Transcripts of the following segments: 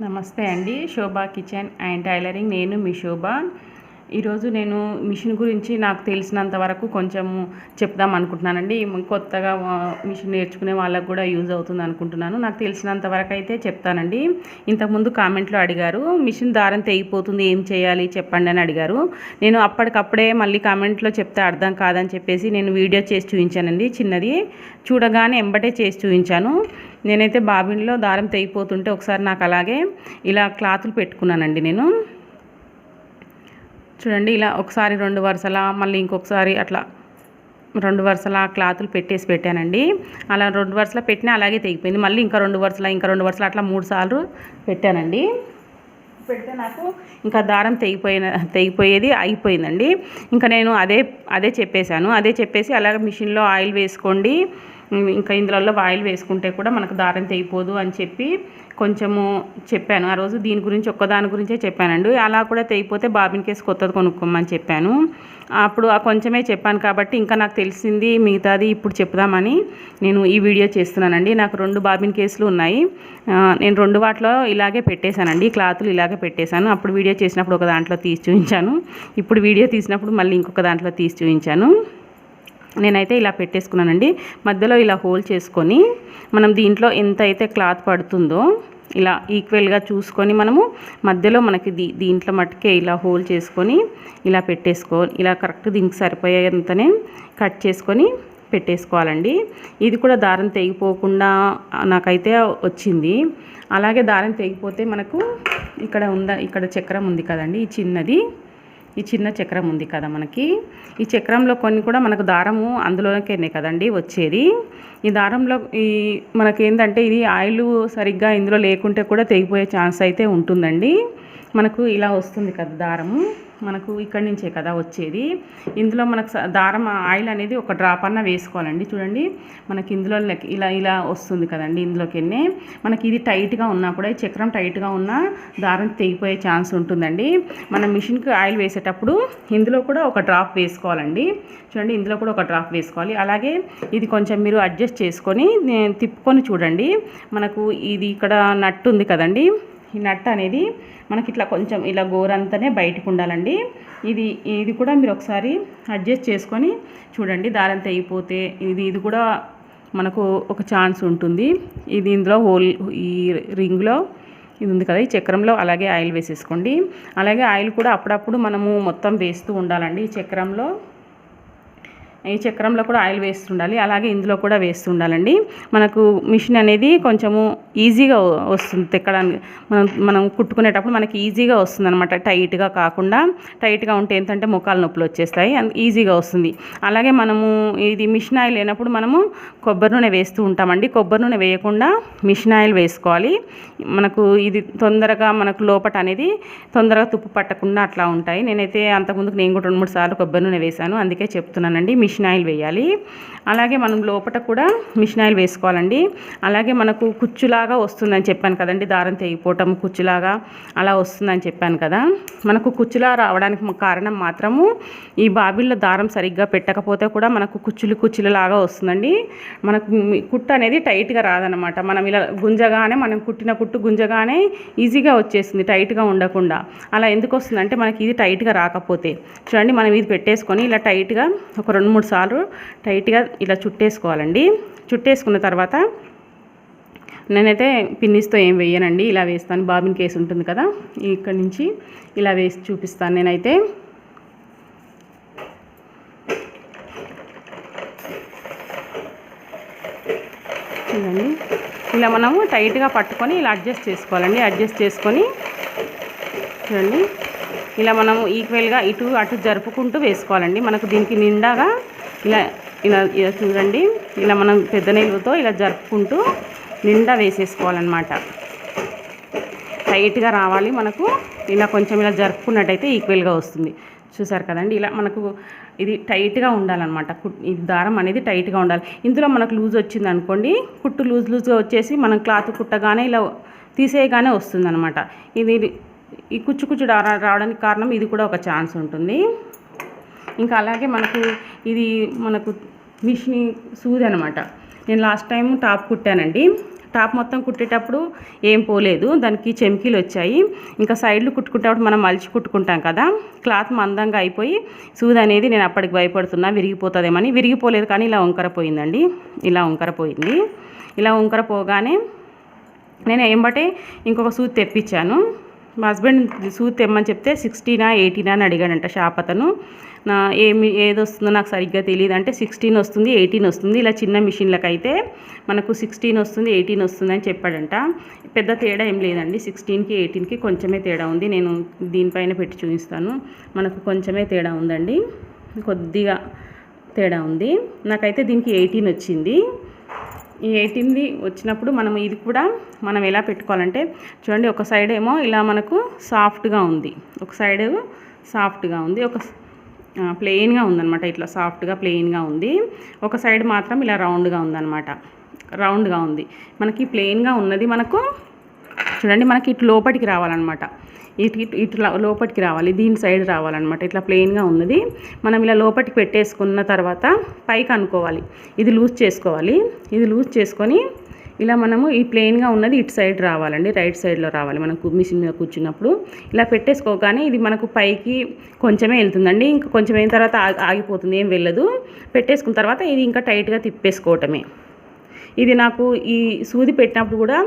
నమస్తే అండి. శోభా kitchen and tailoring. నేను మీ శోభ. ఈరోజు నేను మిషన్ గురించి నాకు తెలిసినంత వరకు కొంచెము చెప్దాం అనుకుంటున్నానండి. కొత్తగా మిషన్ నేర్చుకునే వాళ్ళకు కూడా యూజ్ అవుతుంది అనుకుంటున్నాను. నాకు తెలిసినంత వరకు అయితే చెప్తానండి. ఇంతకుముందు కామెంట్లో అడిగారు, మిషన్ దారం తెగిపోతుంది, ఏం చేయాలి చెప్పండి అని అడిగారు. నేను అప్పటికప్పుడే మళ్ళీ కామెంట్లో చెప్తే అర్థం కాదని చెప్పేసి నేను వీడియో చేసి చూపించానండి. చిన్నది చూడగానే ఎంబటే చేసి చూపించాను. నేనైతే బాబిన్లో దారం తెగిపోతుంటే ఒకసారి నాకు అలాగే ఇలా క్లాతులు పెట్టుకున్నానండి. నేను చూడండి, ఇలా ఒకసారి 2 వరుసలా, మళ్ళీ ఇంకొకసారి అట్లా 2 వరుసలా క్లాతులు పెట్టానండి. అలా 2 వరుసలా పెట్టినా అలాగే తెగిపోయింది. మళ్ళీ ఇంకా 2 వరుసలు అట్లా 3 సార్లు పెట్టానండి. పెడితే నాకు ఇంకా దారం తెగిపోయేది అయిపోయిందండి. ఇంకా నేను అదే చెప్పేసి అలాగే మిషన్లో ఆయిల్ వేసుకోండి, ఇంకా ఇందులో ఆయిల్ వేసుకుంటే కూడా మనకు దారం తెగిపోదు అని చెప్పి కొంచెము చెప్పాను. ఆ రోజు దీని గురించి ఒక్కదాని గురించే చెప్పానండి. అలా కూడా తెగిపోతే బాబిన్ కేసు కొత్తది కొనుక్కోమని చెప్పాను. అప్పుడు ఆ కొంచెమే చెప్పాను కాబట్టి ఇంకా నాకు తెలిసింది మిగతాది ఇప్పుడు చెప్దామని నేను ఈ వీడియో చేస్తున్నానండి. నాకు 2 బాబిన్ కేసులు ఉన్నాయి. నేను 2 వాటిలో ఇలాగే పెట్టేశానండి, క్లాతులు ఇలాగే పెట్టేశాను. అప్పుడు వీడియో చేసినప్పుడు ఒక దాంట్లో తీసి చూపించాను, ఇప్పుడు వీడియో తీసినప్పుడు మళ్ళీ ఇంకొక దాంట్లో తీసి చూపించాను. నేనైతే ఇలా పెట్టేసుకున్నానండి. మధ్యలో ఇలా హోల్ చేసుకొని మనం దీంట్లో ఎంత అయితే క్లాత్ పడుతుందో ఇలా ఈక్వల్గా చూసుకొని మనము మధ్యలో మనకి దీంట్లో మట్టుకే ఇలా హోల్ చేసుకొని ఇలా ఇలా కరెక్ట్ దీనికి సరిపోయేంతనే కట్ చేసుకొని పెట్టేసుకోవాలండి. ఇది కూడా దారం తెగిపోకుండా నాకైతే వచ్చింది. అలాగే దారం తెగిపోతే మనకు ఇక్కడ చక్రం ఉంది కదండి, ఈ చిన్న చక్రం ఉంది కదా మనకి, ఈ చక్రంలో కొన్ని కూడా మనకు దారము అందులోనే కదండి వచ్చేది. ఈ దారంలో మనకేంటంటే ఇది ఆయిల్ సరిగ్గా ఇందులో లేకుంటే కూడా తెగిపోయే ఛాన్స్ అయితే ఉంటుందండి. మనకు ఇలా వస్తుంది కదా దారము, మనకు ఇక్కడి నుంచే కదా వచ్చేది. ఇందులో మనకు దారం ఆయిల్ అనేది ఒక డ్రాప్ అన్న వేసుకోవాలండి. చూడండి, మనకి ఇందులో ఇలా వస్తుంది కదండి, ఇందులోకెన్నే మనకి ఇది టైట్గా ఉన్నా కూడా, ఈ చక్రం టైట్గా ఉన్నా దారం తెగిపోయే ఛాన్స్ ఉంటుందండి. మనం మిషన్కి ఆయిల్ వేసేటప్పుడు ఇందులో కూడా ఒక డ్రాప్ వేసుకోవాలండి. చూడండి, ఇందులో కూడా ఒక డ్రాప్ వేసుకోవాలి. అలాగే ఇది కొంచెం మీరు అడ్జస్ట్ చేసుకొని తిప్పుకొని చూడండి. మనకు ఇది ఇక్కడ నట్టు ఉంది కదండి, ఈ నట్ అనేది మనకి ఇట్లా కొంచెం ఇలా గోరంతానే బయటకు ఉండాలండి. ఇది కూడా మీరు ఒకసారి అడ్జస్ట్ చేసుకొని చూడండి. దారం తెగిపోతే ఇది కూడా మనకు ఒక ఛాన్స్ ఉంటుంది. ఇందులో ఈ రింగ్లో ఇది ఉంది కదా, ఈ చక్రంలో అలాగే ఆయిల్ వేసేసుకోండి. అలాగే ఆయిల్ కూడా అప్పుడప్పుడు మనము మొత్తం వేస్తూ ఉండాలండి. ఈ చక్రంలో కూడా ఆయిల్ వేస్తుండాలి, అలాగే ఇందులో కూడా వేస్తుండాలండి. మనకు మిషన్ అనేది కొంచెము ఈజీగా వస్తుంది తెక్కడానికి. మనం కుట్టుకునేటప్పుడు మనకి ఈజీగా వస్తుంది అనమాట. టైట్గా కాకుండా, టైట్గా ఉంటే ఏంటంటే ముఖాలు నొప్పులు వచ్చేస్తాయి, ఈజీగా వస్తుంది. అలాగే మనము ఇది మిషన్ ఆయిల్ లేనప్పుడు మనము కొబ్బరి నూనె వేస్తూ ఉంటామండి. కొబ్బరి నూనె వేయకుండా మిషన్ ఆయిల్ వేసుకోవాలి. మనకు ఇది తొందరగా మనకు లోపట అనేది తొందరగా తుప్పు పట్టకుండా అట్లా ఉంటాయి. నేనైతే అంతకుముందుకు నేను కూడా 2-3 సార్లు కొబ్బరి నూనె వేశాను, అందుకే చెప్తున్నానండి. మిషన్ ఆయిల్ వేయాలి. అలాగే మనం లోపల కూడా మిషన్ ఆయిల్ వేసుకోవాలండి. అలాగే మనకు కుచ్చులాగా వస్తుందని చెప్పాను కదండి, దారం తెగిపోవటం కుచ్చులాగా అలా వస్తుందని చెప్పాను కదా. మనకు కుచ్చులా రావడానికి కారణం మాత్రము ఈ బాబిల్లో దారం సరిగ్గా పెట్టకపోతే కూడా మనకు కుచ్చులాగా వస్తుందండి. మనకు కుట్టు అనేది టైట్గా రాదనమాట. మనం ఇలా గుంజగానే, మనం కుట్టిన కుట్టు గుంజగానే ఈజీగా వచ్చేస్తుంది, టైట్గా ఉండకుండా. అలా ఎందుకు వస్తుందంటే మనకి ఇది టైట్గా రాకపోతే. చూడండి, మనం ఇది పెట్టేసుకొని ఇలా టైట్గా ఒక 2-3 సార్లు టైట్గా ఇలా చుట్టేసుకోవాలండి. చుట్టేసుకున్న తర్వాత నేనైతే పిన్నిస్తో ఏం వేయనండి, ఇలా వేస్తాను. బాబిన్ కేసు ఉంటుంది కదా, ఇక్కడి నుంచి ఇలా వేసి చూపిస్తాను నేనైతే. చూడండి, ఇలా మనము టైట్గా పట్టుకొని ఇలా అడ్జస్ట్ చేసుకోవాలండి. అడ్జస్ట్ చేసుకొని చూడండి, ఇలా మనం ఈక్వల్గా ఇటు అటు జరుపుకుంటూ వేసుకోవాలండి. మనకు దీనికి నిండాగా ఇలా చూడండి, ఇలా మనం పెద్ద నెలుగుతో ఇలా జరుపుకుంటూ నిండా వేసేసుకోవాలన్నమాట. టైట్గా రావాలి మనకు. ఇలా కొంచెం ఇలా జరుపుకున్నట్టయితే ఈక్వల్గా వస్తుంది. చూసారు కదండి, ఇలా మనకు ఇది టైట్గా ఉండాలన్నమాట. ఈ దారం అనేది టైట్గా ఉండాలి. ఇందులో మనకు లూజ్ వచ్చింది అనుకోండి, కుట్టు లూజ్గా వచ్చేసి మనం క్లాత్ కుట్టగానే ఇలా తీసేయగానే వస్తుందన్నమాట. ఈ కుచ్చు రావడానికి కారణం ఇది కూడా ఒక ఛాన్స్ ఉంటుంది. ఇంకా అలాగే మనకు మిషన్ సూది అనమాట. నేను లాస్ట్ టైం టాప్ కుట్టానండి. టాప్ మొత్తం కుట్టేటప్పుడు ఏం పోలేదు, దానికి చెమ్కీలు వచ్చాయి. ఇంకా సైడ్లు కుట్టుకునేటప్పుడు మనం మలిచి కుట్టుకుంటాం కదా, క్లాత్ మందంగా అయిపోయి సూది అనేది నేను అప్పటికి భయపడుతున్నా విరిగిపోతుందేమని. విరిగిపోలేదు కానీ ఇలా వంకర పోయిందండి, ఇలా వంకర పోయింది. ఇలా వంకర పోగానే నేను ఏంబటే ఇంకొక సూది తెప్పించాను. మా హస్బెండ్ సూది తెమ్మని చెప్తే 16 18 అని అడిగాడంట షాప్ అతను. ఏది వస్తుందో నాకు సరిగ్గా తెలియదు అంటే 16 వస్తుంది 18 వస్తుంది. ఇలా చిన్న మిషన్లకు అయితే మనకు 16 వస్తుంది 18 వస్తుంది అని చెప్పాడంట. పెద్ద తేడా ఏం లేదండి, 16కి 18కి కొంచెమే తేడా ఉంది. నేను దీనిపైన పెట్టి చూపిస్తాను. మనకు కొంచెమే తేడా ఉందండి, కొద్దిగా తేడా ఉంది. నాకైతే దీనికి 18 వచ్చింది. ఈ 18ది వచ్చినప్పుడు మనం ఇది కూడా మనం ఎలా పెట్టుకోవాలంటే చూడండి, ఒక సైడ్ ఏమో ఇలా మనకు సాఫ్ట్గా ఉంది, ఒక సైడ్ సాఫ్ట్గా ఉంది, ఒక ప్లెయిన్గా ఉందన్నమాట. ఇట్లా సాఫ్ట్గా ప్లెయిన్గా ఉంది. ఒక సైడ్ మాత్రం ఇలా రౌండ్గా ఉందన్నమాట, రౌండ్గా ఉంది. మనకి ప్లెయిన్గా ఉన్నది మనకు చూడండి, మనకి ఇటు లోపలికి రావాలన్నమాట, ఇట్లా లోపలికి రావాలి, దీని సైడ్ రావాలన్నమాట. ఇట్లా ప్లెయిన్గా ఉన్నది మనం ఇలా లోపలికి పెట్టేసుకున్న తర్వాత పైకి అనుకోవాలి, ఇది లూజ్ చేసుకోవాలి. ఇది లూజ్ చేసుకొని ఇలా మనము ఈ ప్లెయిన్గా ఉన్నది ఇటు సైడ్ రావాలండి, రైట్ సైడ్లో రావాలి. మనం మిషన్ మీద కూర్చున్నప్పుడు ఇలా పెట్టేసుకోగానే ఇది మనకు పైకి కొంచెమే వెళ్తుందండి, ఇంకా కొంచెం అయిన తర్వాత ఆగిపోతుంది, ఏం వెళ్ళదు. పెట్టేసుకున్న తర్వాత ఇది ఇంకా టైట్గా తిప్పేసుకోవటమే. ఇది నాకు ఈ సూది పెట్టినప్పుడు కూడా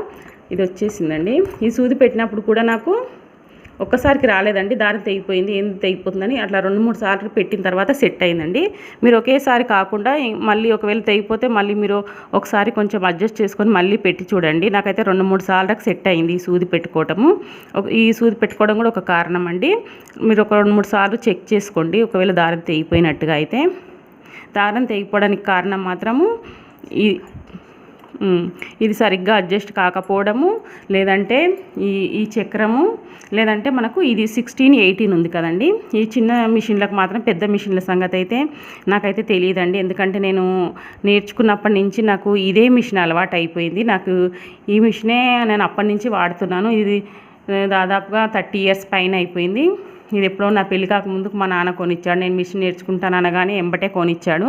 ఇది వచ్చేసిందండి. ఈ సూది పెట్టినప్పుడు కూడా నాకు ఒక్కసారికి రాలేదండి, దారి తెగిపోయింది. ఏం తెగిపోతుందని అట్లా 2-3 సార్లు పెట్టిన తర్వాత సెట్ అయిందండి. మీరు ఒకేసారి కాకుండా మళ్ళీ ఒకవేళ తెగిపోతే మళ్ళీ మీరు ఒకసారి కొంచెం అడ్జస్ట్ చేసుకొని మళ్ళీ పెట్టి చూడండి. నాకైతే 2-3 సార్లకు సెట్ అయింది ఈ సూది పెట్టుకోవటము. ఈ సూది పెట్టుకోవడం కూడా ఒక కారణం అండి. మీరు ఒక 2-3 సార్లు చెక్ చేసుకోండి, ఒకవేళ దారం తెగిపోయినట్టుగా అయితే. దారం తెగిపోవడానికి కారణం మాత్రము ఇది సరిగ్గా అడ్జస్ట్ కాకపోవడము, లేదంటే ఈ చక్రము, లేదంటే మనకు ఇది 16 18 ఉంది కదండి. ఈ చిన్న మిషన్లకు మాత్రం, పెద్ద మిషన్ల సంగతి అయితే నాకైతే తెలియదండి. ఎందుకంటే నేను నేర్చుకున్నప్పటి నుంచి నాకు ఇదే మిషన్ అలవాటు అయిపోయింది. నాకు ఈ మిషనే నేను అప్పటి నుంచి వాడుతున్నాను. ఇది దాదాపుగా 30 years పైన అయిపోయింది. ఇది ఎప్పుడో నా పెళ్లి కాకముందుకు మా నాన్న కొనిచ్చాడు. నేను మిషన్ నేర్చుకుంటాను అనగానే ఎంబటే కొనిచ్చాడు.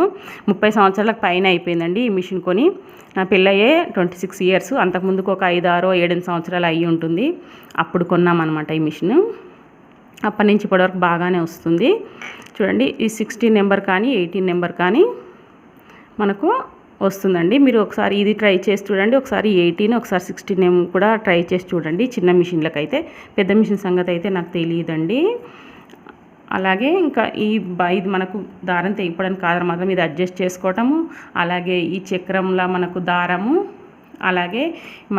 30 సంవత్సరాలకు పైన అయిపోయిందండి ఈ మిషన్ కొని. నా పెళ్ళయ్యే 26 years, అంతకుముందుకు ఒక 5 6 7 సంవత్సరాలు అయ్యి ఉంటుంది. అప్పుడు కొన్నామన్నమాట ఈ మిషన్. అప్పటి నుంచి ఇప్పటివరకు బాగానే వస్తుంది. చూడండి, ఈ 16 నెంబర్ కానీ 18 నెంబర్ కానీ మనకు వస్తుందండి. మీరు ఒకసారి ఇది ట్రై చేసి చూడండి, ఒకసారి 18 ఒకసారి 16 కూడా ట్రై చేసి చూడండి చిన్న మిషన్లకు అయితే. పెద్ద మిషన్ సంగతి అయితే నాకు తెలియదండి. అలాగే ఇంకా ఇది మనకు దారం తెగిపోవడానికి కారణం మాత్రం ఇది అడ్జస్ట్ చేసుకోవటము, అలాగే ఈ చక్రంలా మనకు దారము, అలాగే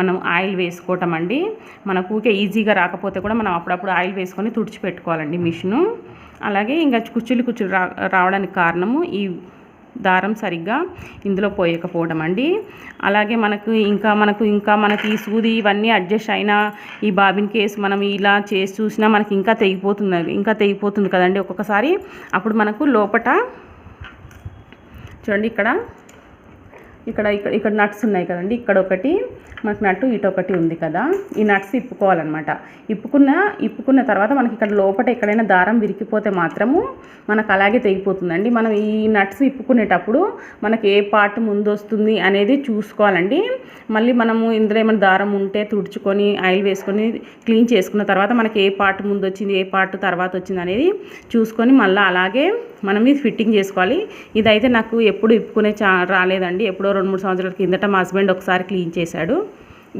మనం ఆయిల్ వేసుకోవటం అండి. మనకు ఊకే ఈజీగా రాకపోతే కూడా మనం అప్పుడప్పుడు ఆయిల్ వేసుకొని తుడిచిపెట్టుకోవాలండి మిషను. అలాగే ఇంకా కుచ్చులు రావడానికి కారణము ఈ దారం సరిగ్గా ఇందులో పోయకపోవడం అండి. అలాగే మనకు ఈ సూది ఇవన్నీ అడ్జస్ట్ అయినా ఈ బాబిన్ కేసు మనం ఇలా చేసి చూసినా మనకి ఇంకా తెగిపోతుంది కదండి ఒక్కొక్కసారి. అప్పుడు మనకు లోపట చూడండి, ఇక్కడ నట్స్ ఉన్నాయి కదండి, ఇక్కడ ఒకటి మనకు నట్టు ఇటొకటి ఉంది కదా, ఈ నట్స్ ఇప్పుకోవాలన్నమాట. ఇప్పుకున్న తర్వాత మనకి ఇక్కడ లోపల ఎక్కడైనా దారం విరిగిపోతే మాత్రము మనకు అలాగే తెగిపోతుందండి. మనం ఈ నట్స్ ఇప్పుకునేటప్పుడు మనకి ఏ పార్ట్ ముందు వస్తుంది అనేది చూసుకోవాలండి. మళ్ళీ మనము ఇందులో ఏమైనా దారం ఉంటే తుడుచుకొని ఆయిల్ వేసుకొని క్లీన్ చేసుకున్న తర్వాత మనకి ఏ పార్ట్ ముందు వచ్చింది ఏ పార్ట్ తర్వాత వచ్చింది అనేది చూసుకొని మళ్ళీ అలాగే మనం ఇది ఫిట్టింగ్ చేసుకోవాలి. ఇదైతే నాకు ఎప్పుడు ఇప్పుకునే రాలేదండి. ఎప్పుడో 2-3 సంవత్సరాల కిందట మా హస్బెండ్ ఒకసారి క్లీన్ చేశాడు.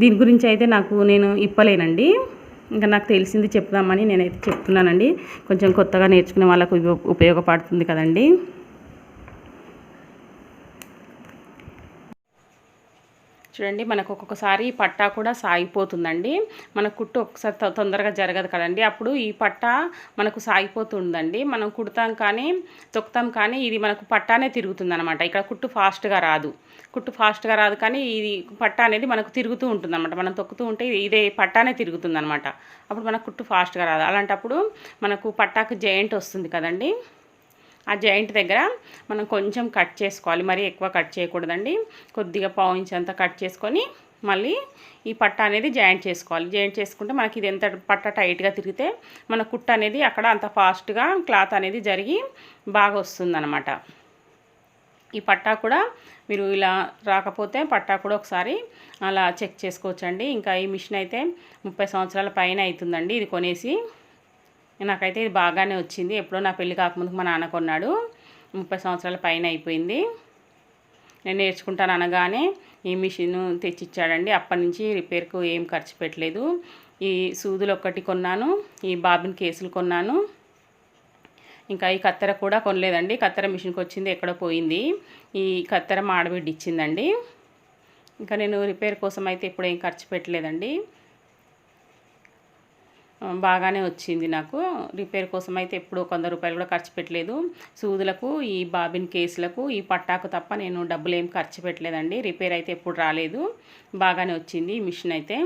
దీని గురించి అయితే నేను ఇప్పలేనండి. ఇంకా నాకు తెలిసింది చెప్దామని నేనైతే చెప్తున్నానండి. కొంచెం కొత్తగా నేర్చుకునే వాళ్ళకు ఉపయోగపడుతుంది కదండి. చూడండి, మనకు ఒక్కొక్కసారి పట్టా కూడా సాగిపోతుందండి. మన కుట్టు ఒకసారి తొందరగా జరగదు కదండి, అప్పుడు ఈ పట్టా మనకు సాగిపోతుందండి. మనం కుడతాం కానీ తొక్కుతాం కానీ ఇది మనకు పట్టానే తిరుగుతుంది అనమాట. ఇక్కడ కుట్టు ఫాస్ట్గా రాదు కానీ ఇది పట్టా అనేది మనకు తిరుగుతూ ఉంటుంది అనమాట. మనం తొక్కుతూ ఉంటే ఇదే పట్టానే తిరుగుతుంది అనమాట. అప్పుడు మనకు కుట్టు ఫాస్ట్గా రాదు. అలాంటప్పుడు మనకు పట్టాకు జాయింట్ వస్తుంది కదండి, ఆ జాయింట్ దగ్గర మనం కొంచెం కట్ చేసుకోవాలి. మరీ ఎక్కువ కట్ చేయకూడదండి, కొద్దిగా పావు ఇంచ్ అంతా కట్ చేసుకొని మళ్ళీ ఈ పట్టా అనేది జాయింట్ చేసుకోవాలి. జాయింట్ చేసుకుంటే మనకి ఇది ఎంత పట్టా టైట్గా తిరిగితే మన కుట్టు అనేది అక్కడ అంత ఫాస్ట్గా క్లాత్ అనేది జరిగి బాగా వస్తుందన్నమాట. ఈ పట్టా కూడా మీరు ఇలా రాకపోతే పట్టా కూడా ఒకసారి అలా చెక్ చేసుకోవచ్చండి. ఇంకా ఈ మిషన్ అయితే 30 సంవత్సరాల పైన అవుతుందండి ఇది కొనేసి. నాకైతే ఇది బాగానే వచ్చింది. ఎప్పుడో నా పెళ్ళి కాకముందుకు మా నాన్న కొన్నాడు. 30 సంవత్సరాల పైన అయిపోయింది. నేను నేర్చుకుంటాను అనగానే ఈ మిషన్ తెచ్చిచ్చాడండి. అప్పటి నుంచి రిపేర్కు ఏం ఖర్చు పెట్టలేదు. ఈ సూదులు ఒక్కటి కొన్నాను, ఈ బాబిన్ కేసులు కొన్నాను. ఇంకా ఈ కత్తెర కూడా కొనలేదండి. కత్తెర మిషన్కి వచ్చింది ఎక్కడో పోయింది. ఈ కత్తెర మా ఆడబిడ్డ ఇచ్చిందండి. ఇంకా నేను రిపేర్ కోసం అయితే ఇప్పుడు ఏం ఖర్చు పెట్టలేదండి. బాగానే వచ్చింది నాకు. రిపేర్ కోసం అయితే ఎప్పుడు ₹100 కూడా ఖర్చు పెట్టలేదు. సూదులకు, ఈ బాబిన్ కేసులకు, ఈ పట్టాకు తప్ప నేను డబ్బులు ఏం ఖర్చు పెట్టలేదండి. రిపేర్ అయితే ఎప్పుడు రాలేదు. బాగానే వచ్చింది ఈ మిషన్ అయితే.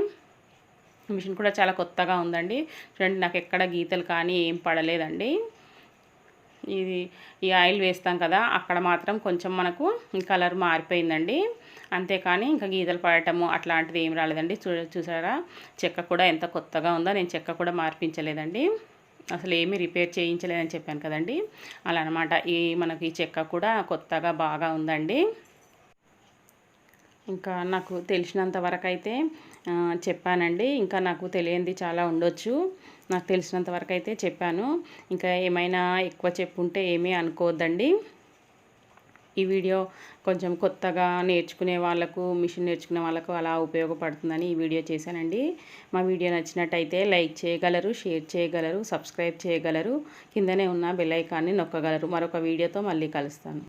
మిషన్ కూడా చాలా కొత్తగా ఉందండి. చూడండి, నాకు ఎక్కడ గీతలు కానీ ఏం పడలేదండి. ఇది ఈ ఆయిల్ వేస్తాం కదా, అక్కడ మాత్రం కొంచెం మనకు కలర్ మారిపోయిందండి. అంతేకాని ఇంకా గీతలు పడటము అట్లాంటిది ఏం రాలేదండి. చూసారా చెక్క కూడా ఎంత కొత్తగా ఉందో. నేను చెక్క కూడా మార్పించలేదండి, అసలు ఏమీ రిపేర్ చేయించలేదని చెప్పాను కదండి. అలా అనమాట. మనకి ఈ చెక్క కూడా కొత్తగా బాగా ఉందండి. ఇంకా నాకు తెలిసినంత వరకు అయితే చెప్పానండి. ఇంకా నాకు తెలియంది చాలా ఉండొచ్చు. నాకు తెలిసినంత వరకు అయితే చెప్పాను. ఇంకా ఏమైనా ఎక్కువ చెప్పుంటే ఏమీ అనుకోవద్దండి. ఈ వీడియో కొంచెం కొత్తగా నేర్చుకునే వాళ్ళకు, మిషన్ నేర్చుకునే వాళ్ళకు అలా ఉపయోగపడుతుందని ఈ వీడియో చేశానండి. మా వీడియో నచ్చినట్టయితే లైక్ చేయగలరు, షేర్ చేయగలరు, సబ్స్క్రైబ్ చేయగలరు. కిందనే ఉన్న బెల్ ఐకాన్ని నొక్కగలరు. మరొక వీడియోతో మళ్ళీ కలుస్తాను.